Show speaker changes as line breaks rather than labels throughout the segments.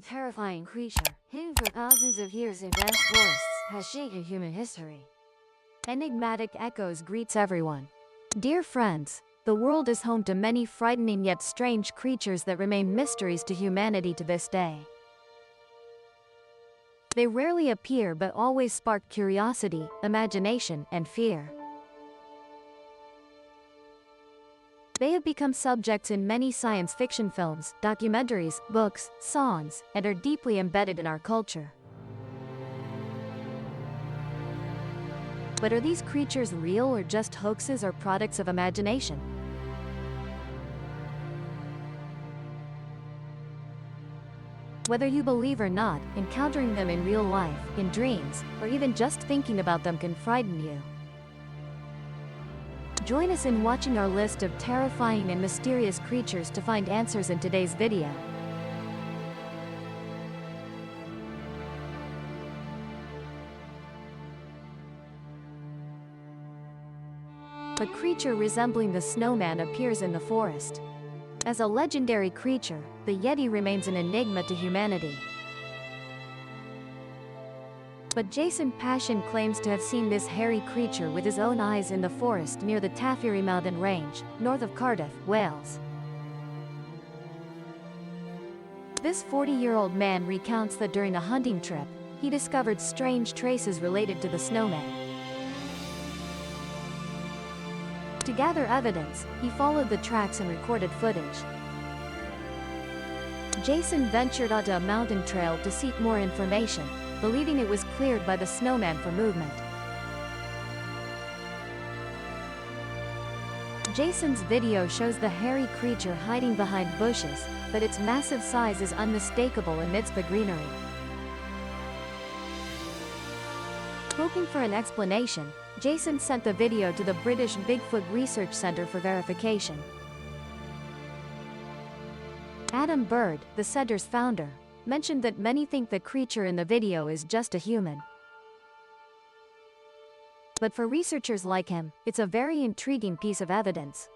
terrifying creature, hidden for thousands of years in vast forests, has shaken human history. Enigmatic echoes greets everyone. Dear friends, the world is home to many frightening yet strange creatures that remain mysteries to humanity to this day. They rarely appear but always spark curiosity, imagination, and fear. They have become subjects in many science fiction films, documentaries, books, songs, and are deeply embedded in our culture. But are these creatures real or just hoaxes or products of imagination? Whether you believe or not, encountering them in real life, in dreams, or even just thinking about them can frighten you. Join us in watching our list of terrifying and mysterious creatures to find answers in today's video. A creature resembling the snowman appears in the forest. As a legendary creature, the Yeti remains an enigma to humanity. But Jason Passion claims to have seen this hairy creature with his own eyes in the forest near the Taffyri Mountain Range, north of Cardiff, Wales. This 40-year-old man recounts that during a hunting trip, he discovered strange traces related to the snowman. To gather evidence, he followed the tracks and recorded footage. Jason ventured onto a mountain trail to seek more information, believing it was cleared by the snowman for movement. Jason's video shows the hairy creature hiding behind bushes, but its massive size is unmistakable amidst the greenery. Hoping for an explanation, Jason sent the video to the British Bigfoot Research Centre for verification. Adam Bird, the centre's founder, mentioned that many think the creature in the video is just a human. But for researchers like him, it's a very intriguing piece of evidence.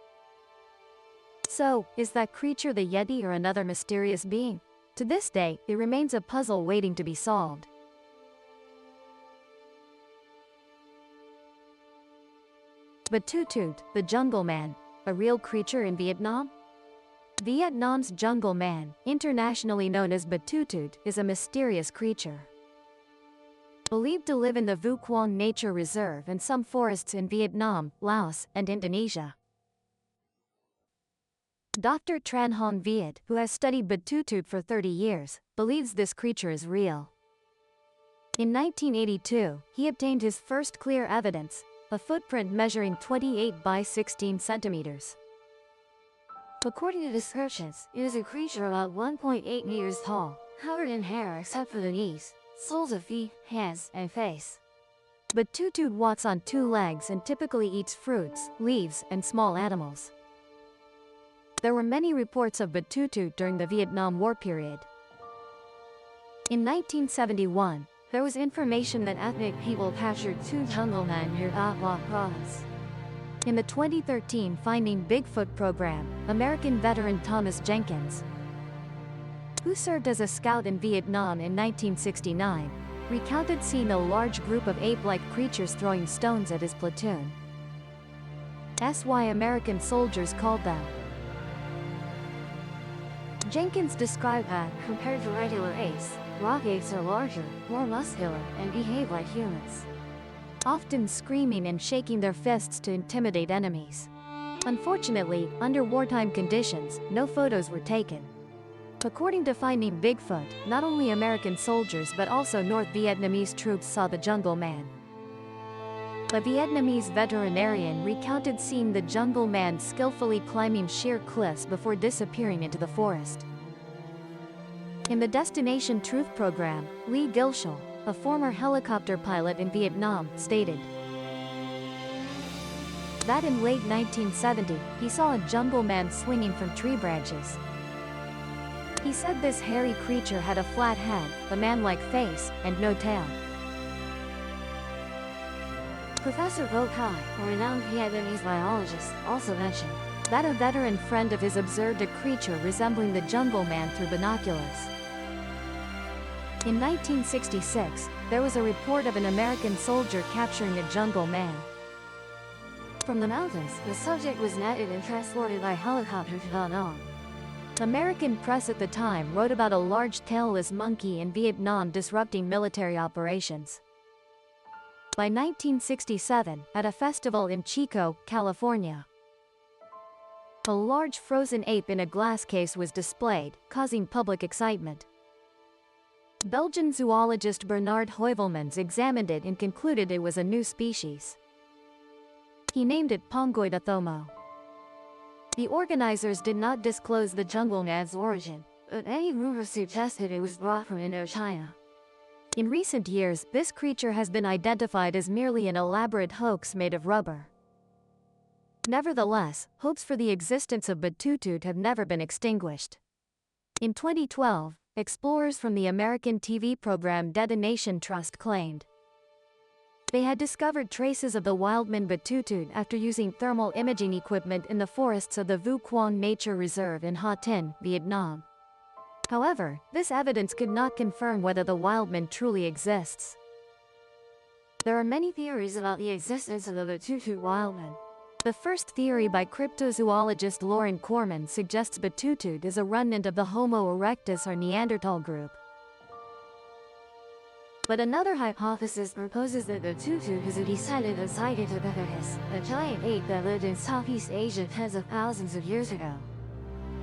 So, is that creature the Yeti or another mysterious being? To this day, it remains a puzzle waiting to be solved. Batutut, the jungle man, a real creature in Vietnam? Vietnam's jungle man, internationally known as Batutut, is a mysterious creature. Believed to live in the Vu Quang Nature Reserve and some forests in Vietnam, Laos, and Indonesia. Dr. Tran Hong Viet, who has studied Batutut for 30 years, believes this creature is real. In 1982, he obtained his first clear evidence, a footprint measuring 28 by 16 centimeters. According to descriptions, it is a creature about 1.8 meters tall, covered in hair except for the knees, soles of feet, hands, and face. Batutut walks on two legs and typically eats fruits, leaves, and small animals. There were many reports of Batutut during the Vietnam War period. In 1971, there was information that ethnic people captured two jungle men near Atla Province. In the 2013 Finding Bigfoot program, American veteran Thomas Jenkins, who served as a scout in Vietnam in 1969, recounted seeing a large group of ape-like creatures throwing stones at his platoon. That's why American soldiers called them. Jenkins described that, compared to regular apes, rock apes are larger, more muscular, and behave like humans, often screaming and shaking their fists to intimidate enemies. Unfortunately, under wartime conditions, no photos were taken. According to Finding Bigfoot, not only American soldiers but also North Vietnamese troops saw the jungle man. A Vietnamese veterinarian recounted seeing the jungle man skillfully climbing sheer cliffs before disappearing into the forest. In the Destination Truth program, Lee Gilshall, a former helicopter pilot in Vietnam, stated that in late 1970, he saw a jungle man swinging from tree branches. He said this hairy creature had a flat head, a man-like face, and no tail. Professor Vo Kai, a renowned Vietnamese biologist, also mentioned that a veteran friend of his observed a creature resembling the jungle man through binoculars. In 1966, there was a report of an American soldier capturing a jungle man. From the mountains, the subject was netted and transported by helicopter to Da Nang. American press at the time wrote about a large tailless monkey in Vietnam disrupting military operations. By 1967, at a festival in Chico, California, a large frozen ape in a glass case was displayed, causing public excitement. Belgian zoologist Bernard Heuvelmans examined it and concluded it was a new species. He named it Pongoidathomo. The organizers did not disclose the jungle man's origin, but any rumors suggested it was brought from Indochina. In recent years, this creature has been identified as merely an elaborate hoax made of rubber. Nevertheless, hopes for the existence of Batutut have never been extinguished. In 2012, explorers from the American TV program Detonation Trust claimed they had discovered traces of the wildman Batutut after using thermal imaging equipment in the forests of the Vu Quang Nature Reserve in Ha Tinh, Vietnam. However, this evidence could not confirm whether the wildman truly exists. There are many theories about the existence of the Batutut wildman. The first theory by cryptozoologist Lauren Corman suggests Batutut is a remnant of the Homo erectus or Neanderthal group. But another hypothesis proposes that Batutut is a descendant of Zygotopetus, a giant ape that lived in Southeast Asia tens of thousands of years ago.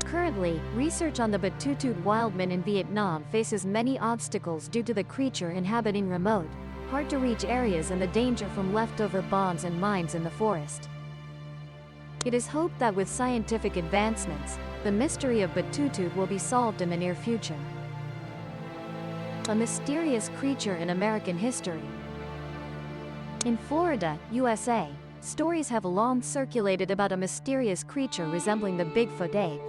Currently, research on the Batutut wildman in Vietnam faces many obstacles due to the creature inhabiting remote, hard-to-reach areas and the danger from leftover bombs and mines in the forest. It is hoped that with scientific advancements, the mystery of Batutut will be solved in the near future. A mysterious creature in American history. In Florida, USA, stories have long circulated about a mysterious creature resembling the Bigfoot ape.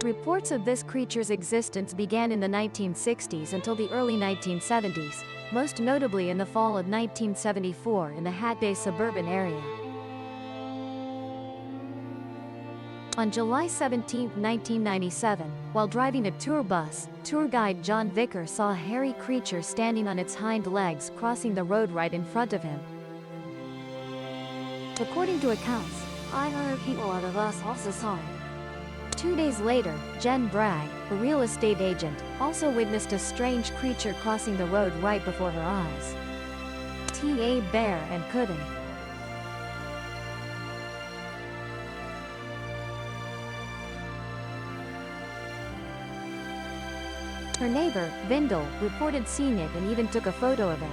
Reports of this creature's existence began in the 1960s until the early 1970s, most notably in the fall of 1974 in the Hat Bay suburban area. On July 17, 1997, while driving a tour bus, tour guide John Vicker saw a hairy creature standing on its hind legs crossing the road right in front of him. According to accounts, other people on the bus also saw it. 2 days later, Jen Bragg, a real estate agent, also witnessed a strange creature crossing the road right before her eyes. T.A. Bear and couldn't. Her neighbor, Vindel, reported seeing it and even took a photo of it.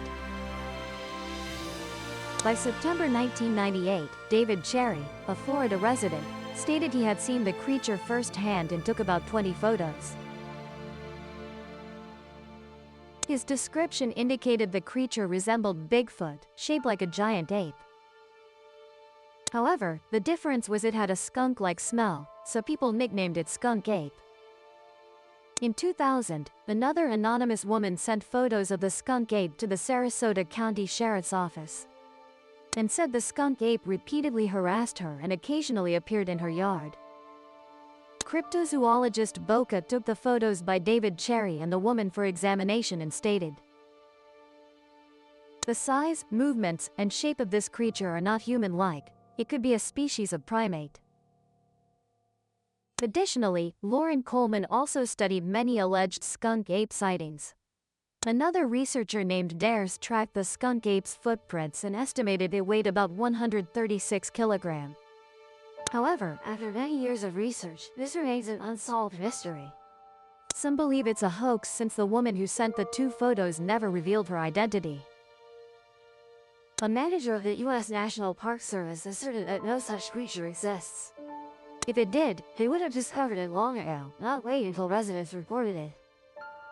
By September 1998, David Cherry, a Florida resident, stated he had seen the creature firsthand and took about 20 photos. His description indicated the creature resembled Bigfoot, shaped like a giant ape. However, the difference was it had a skunk-like smell, so people nicknamed it Skunk Ape. In 2000, another anonymous woman sent photos of the skunk ape to the Sarasota County Sheriff's Office and said the skunk ape repeatedly harassed her and occasionally appeared in her yard. Cryptozoologist Boca took the photos by David Cherry and the woman for examination and stated, "The size, movements, and shape of this creature are not human-like. It could be a species of primate." Additionally, Lauren Coleman also studied many alleged skunk ape sightings. Another researcher named Dares tracked the skunk ape's footprints and estimated it weighed about 136 kilograms. However, after many years of research, this remains an unsolved mystery. Some believe it's a hoax since the woman who sent the two photos never revealed her identity. A manager of the U.S. National Park Service asserted that no such creature exists. If it did, they would have discovered it long ago, not wait until residents reported it.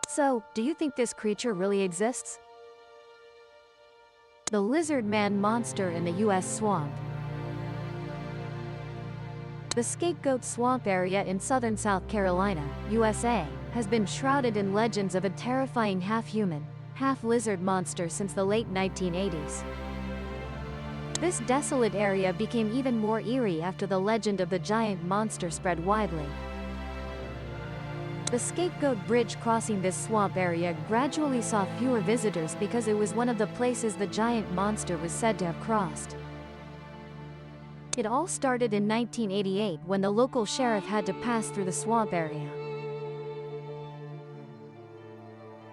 So, do you think this creature really exists? The lizard man monster in the U.S. swamp. The Scapegoat Swamp area in southern South Carolina, USA, has been shrouded in legends of a terrifying half-human, half-lizard monster since the late 1980s. This desolate area became even more eerie after the legend of the giant monster spread widely. The Scapegoat Bridge crossing this swamp area gradually saw fewer visitors because it was one of the places the giant monster was said to have crossed. It all started in 1988 when the local sheriff had to pass through the swamp area.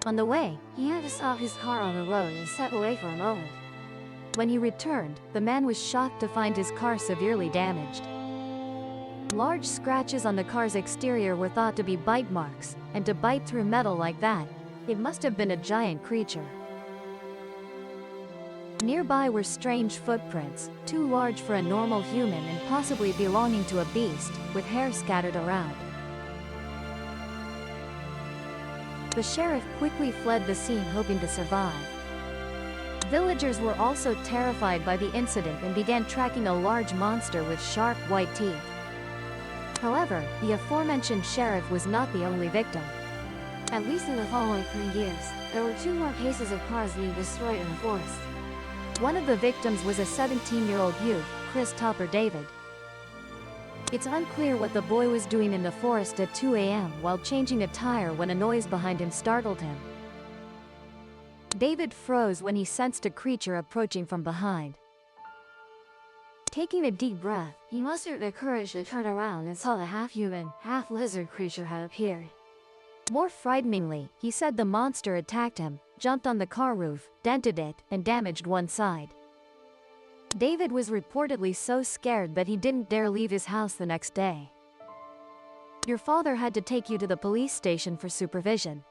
On the way, he had to stop his car on the road and step away for a moment. When he returned, the man was shocked to find his car severely damaged. Large scratches on the car's exterior were thought to be bite marks, and to bite through metal like that, it must have been a giant creature. Nearby were strange footprints, too large for a normal human and possibly belonging to a beast, with hair scattered around. The sheriff quickly fled the scene hoping to survive. Villagers were also terrified by the incident and began tracking a large monster with sharp white teeth. However, the aforementioned sheriff was not the only victim.
At least in the following 3 years, there were 2 more cases of cars being destroyed in the forest.
One of the victims was a 17-year-old youth, Christopher David. It's unclear what the boy was doing in the forest at 2 a.m. while changing a tire when a noise behind him startled him. David froze when he sensed a creature approaching from behind.
Taking a deep breath, he mustered the courage to turn around and saw the half-human, half-lizard creature had appeared.
More frighteningly, he said the monster attacked him, jumped on the car roof, dented it, and damaged one side. David was reportedly so scared that he didn't dare leave his house the next day. Your father had to take you to the police station for supervision.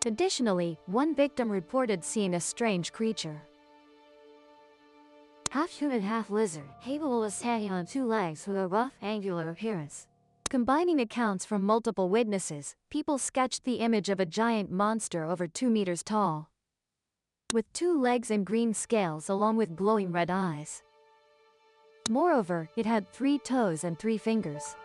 Additionally, one victim reported seeing a strange creature.
Half-human, half-lizard, capable of standing on 2 legs with a rough, angular appearance.
Combining accounts from multiple witnesses, people sketched the image of a giant monster over 2 meters tall, with 2 legs and green scales along with glowing red eyes. Moreover, it had 3 toes and 3 fingers.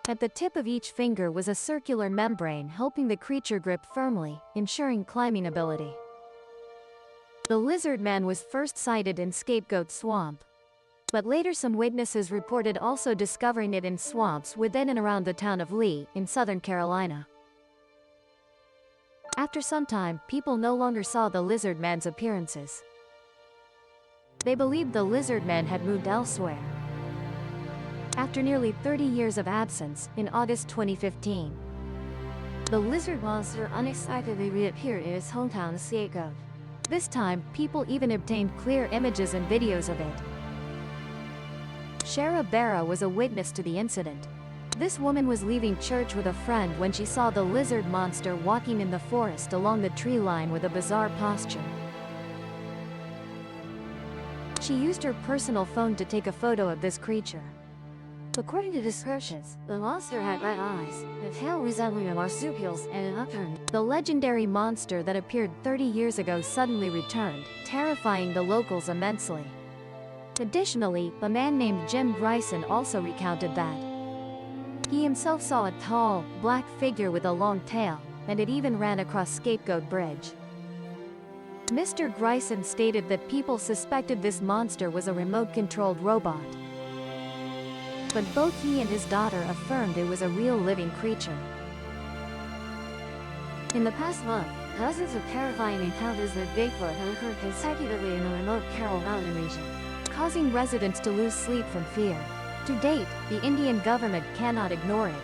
At the tip of each finger was a circular membrane helping the creature grip firmly, ensuring climbing ability. The lizard man was first sighted in Scapegoat Swamp, but later some witnesses reported also discovering it in swamps within and around the town of Lee, in Southern Carolina. After some time, people no longer saw the lizard man's appearances. They believed the lizard man had moved elsewhere. After nearly 30 years of absence, in August 2015,
the lizard monster unexpectedly reappeared in its hometown Scapegoat.
This time, people even obtained clear images and videos of it. Shara Barra was a witness to the incident. This woman was leaving church with a friend when she saw the lizard monster walking in the forest along the tree line with a bizarre posture. She used her personal phone to take a photo of this creature.
According to descriptions, the monster had red eyes, a tail resembling a marsupial's, and an upturned.
The legendary monster that appeared 30 years ago suddenly returned, terrifying the locals immensely. Additionally, a man named Jim Bryson also recounted that he himself saw a tall, black figure with a long tail, and it even ran across Scapegoat Bridge. Mr. Bryson stated that people suspected this monster was a remote-controlled robot, but both he and his daughter affirmed it was a real living creature.
In the past month, dozens of terrifying encounters with Bigfoot have occurred consecutively in the remote Carroll Mountain region,
causing residents to lose sleep from fear. To date, the Indian government cannot ignore it.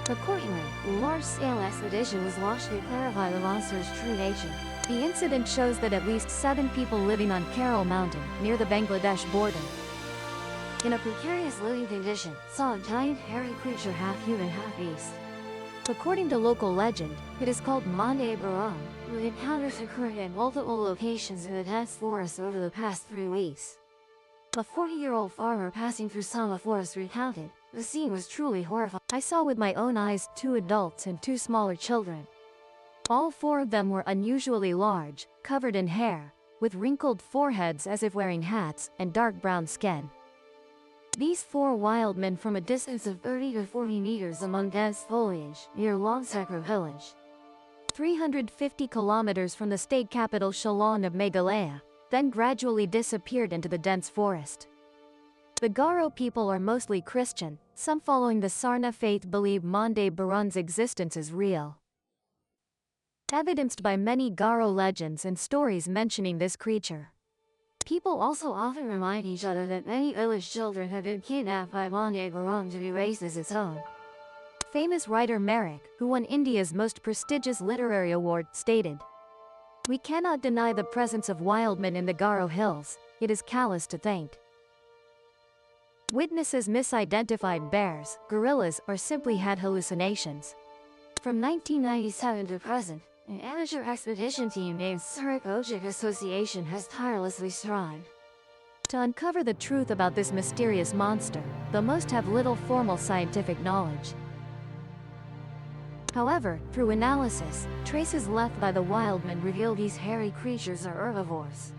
Accordingly, a large-scale expedition was launched to clarify the monster's true nature.
The incident shows that at least 7 people living on Carroll Mountain, near the Bangladesh border,
in a precarious living condition, saw a giant hairy creature half-human, half-beast.
According to local legend, it is called Mande Baram,
with encounters occurring at multiple locations in the dense forest over the past 3 weeks. A 40-year-old farmer passing through Sama Forest recounted, the scene was truly horrifying.
I saw with my own eyes 2 adults and 2 smaller children. All 4 of them were unusually large, covered in hair, with wrinkled foreheads as if wearing hats, and dark brown skin. These 4 wild men from a distance of 30 to 40 meters among dense foliage, near Longsacro village, 350 kilometers from the state capital Shillong of Meghalaya, then gradually disappeared into the dense forest. The Garo people are mostly Christian, some following the Sarna faith believe Monde Baron's existence is real, evidenced by many Garo legends and stories mentioning this creature.
People also often remind each other that many village children have been kidnapped by Monde Baron to be raised as its own.
Famous writer Merrick, who won India's most prestigious literary award, stated, "We cannot deny the presence of wildmen in the Garo hills, it is callous to think." Witnesses misidentified bears, gorillas, or simply had hallucinations.
From 1997 to present, an amateur expedition team named Surik Ojik Association has tirelessly strived
to uncover the truth about this mysterious monster, though most have little formal scientific knowledge. However, through analysis, traces left by the wildmen reveal these hairy creatures are herbivores,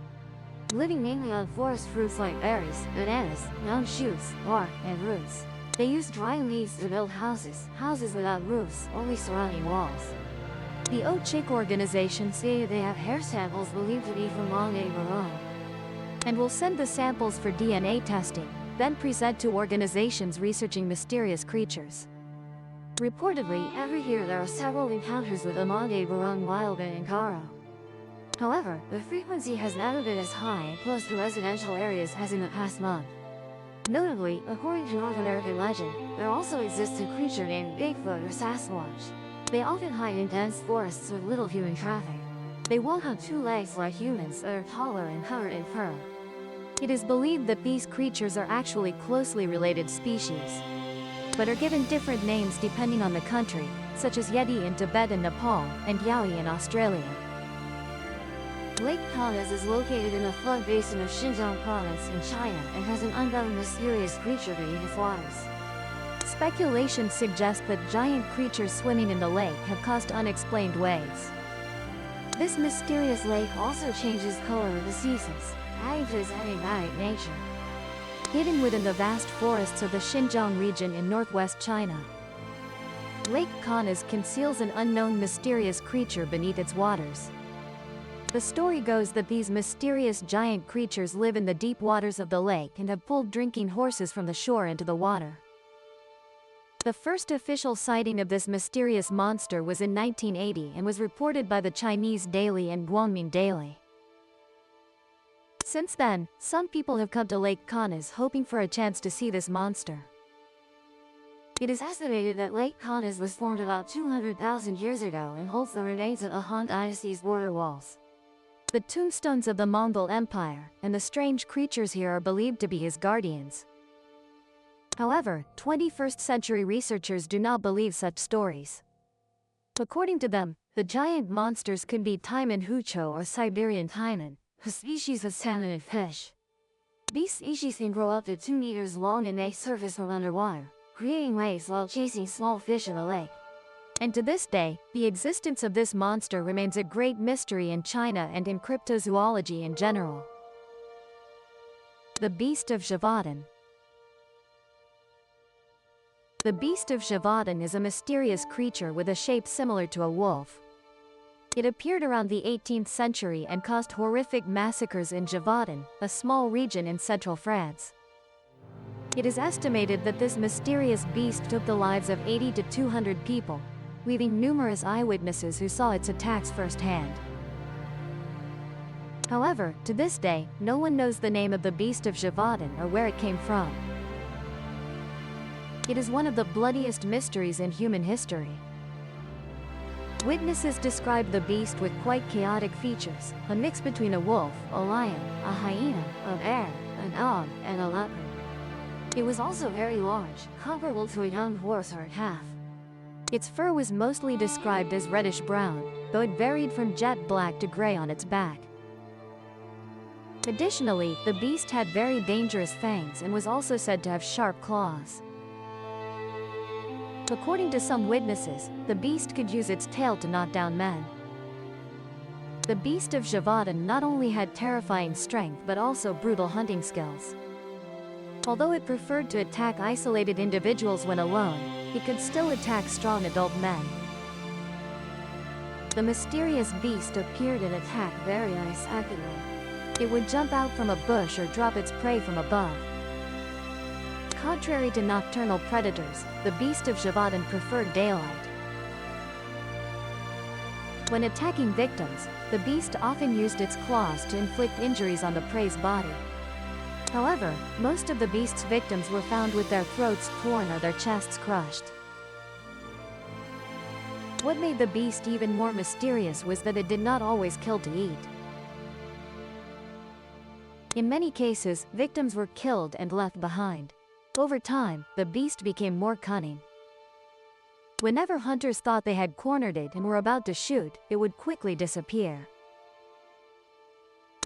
living mainly on forest fruits like berries, bananas, young shoots, bark, and roots. They use dry leaves to build houses without roofs, only surrounding walls.
The Ochik organization
say they have hair samples believed to be from Monde Baron,
and will send the samples for DNA testing, then present to organizations researching mysterious creatures.
Reportedly, every year there are several encounters with the Monde Baron wildman in Garo. However, the frequency has never been as high and close to residential areas as in the past month. Notably, according to North American legend, there also exists a creature named Bigfoot or Sasquatch. They often hide in dense forests with little human traffic. They walk on two legs like humans that are taller and covered in fur.
It is believed that these creatures are actually closely related species, but are given different names depending on the country, such as Yeti in Tibet and Nepal, and Yowie in Australia.
Lake Kaunas is located in the flood basin of Xinjiang province in China and has an unknown mysterious creature beneath its waters.
Speculation suggests that giant creatures swimming in the lake have caused unexplained waves.
This mysterious lake also changes color with the seasons, adding to its enigmatic nature.
Hidden within the vast forests of the Xinjiang region in northwest China, Lake Kaunas conceals an unknown mysterious creature beneath its waters. The story goes that these mysterious giant creatures live in the deep waters of the lake and have pulled drinking horses from the shore into the water. The first official sighting of this mysterious monster was in 1980 and was reported by the Chinese Daily and Guangming Daily. Since then, some people have come to Lake Kaunas hoping for a chance to see this monster.
It is estimated that Lake Kaunas was formed about 200,000 years ago and holds the remains of the Han Dynasty's border walls,
the tombstones of the Mongol Empire, and the strange creatures here are believed to be his guardians. However, 21st century researchers do not believe such stories. According to them, the giant monsters could be Taiman hucho or Siberian taimen,
a species of salmon and fish. These species can grow up to 2 meters long and may surface from underwater, creating waves while chasing small fish in the lake.
And to this day, the existence of this monster remains a great mystery in China and in cryptozoology in general. The Beast of Gévaudan. The Beast of Gévaudan is a mysterious creature with a shape similar to a wolf. It appeared around the 18th century and caused horrific massacres in Gévaudan, a small region in central France. It is estimated that this mysterious beast took the lives of 80 to 200 people, leaving numerous eyewitnesses who saw its attacks firsthand. However, to this day, no one knows the name of the Beast of Gévaudan or where it came from. It is one of the bloodiest mysteries in human history. Witnesses described the beast with quite chaotic features, a mix between a wolf, a lion, a hyena, a bear, a dog, and a leopard. It was also very large, comparable to a young horse or a calf. Its fur was mostly described as reddish-brown, though it varied from jet black to gray on its back. Additionally, the beast had very dangerous fangs and was also said to have sharp claws. According to some witnesses, the beast could use its tail to knock down men. The Beast of Gévaudan not only had terrifying strength but also brutal hunting skills. Although it preferred to attack isolated individuals when alone, it could still attack strong adult men. The mysterious beast appeared and attacked very unexpectedly. It would jump out from a bush or drop its prey from above, Contrary to nocturnal predators, the beast of Gévaudan preferred daylight. When attacking victims, the beast often used its claws to inflict injuries on the prey's body. However, most of the beast's victims were found with their throats torn or their chests crushed. What made the beast even more mysterious was that it did not always kill to eat. In many cases, victims were killed and left behind. Over time, the beast became more cunning. Whenever hunters thought they had cornered it and were about to shoot, it would quickly disappear.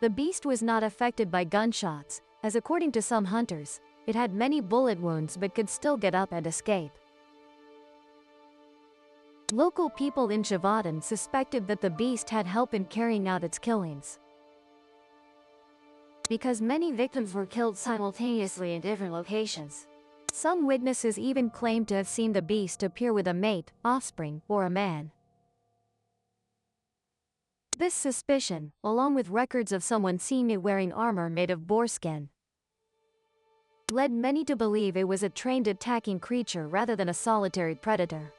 The beast was not affected by gunshots, as according to some hunters, it had many bullet wounds but could still get up and escape. Local people in Gévaudan suspected that the beast had help in carrying out its killings.
Because many victims were killed simultaneously in different locations.
Some witnesses even claimed to have seen the beast appear with a mate, offspring, or a man. This suspicion, along with records of someone seeing it wearing armor made of boar skin, led many to believe it was a trained attacking creature rather than a solitary predator.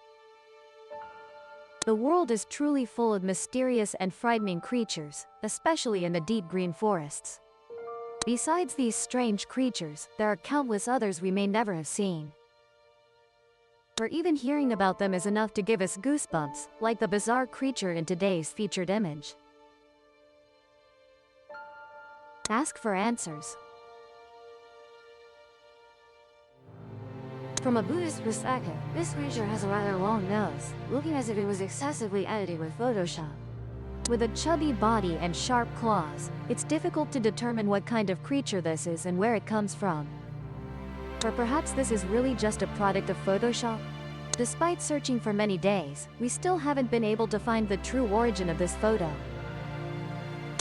The world is truly full of mysterious and frightening creatures, especially in the deep green forests. Besides these strange creatures, there are countless others we may never have seen. Or even hearing about them is enough to give us goosebumps, like the bizarre creature in today's featured image. Ask for answers.
From a Buddhist perspective, this creature has a rather long nose, looking as if it was excessively edited with Photoshop.
With a chubby body and sharp claws, it's difficult to determine what kind of creature this is and where it comes from. Or perhaps this is really just a product of Photoshop? Despite searching for many days, we still haven't been able to find the true origin of this photo.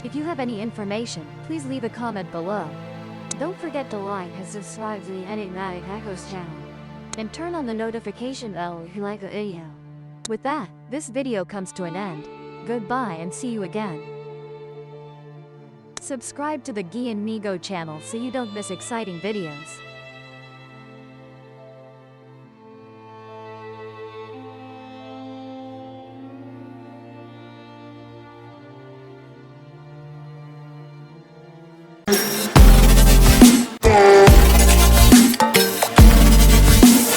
If you have any information, please leave a comment below.
Don't forget to like and subscribe to the Enigmatic Echoes channel.
And turn on the notification bell
if you like the video.
With that, this video comes to an end. Goodbye and see you again. Subscribe to the Guy and Migo channel so you don't miss exciting videos.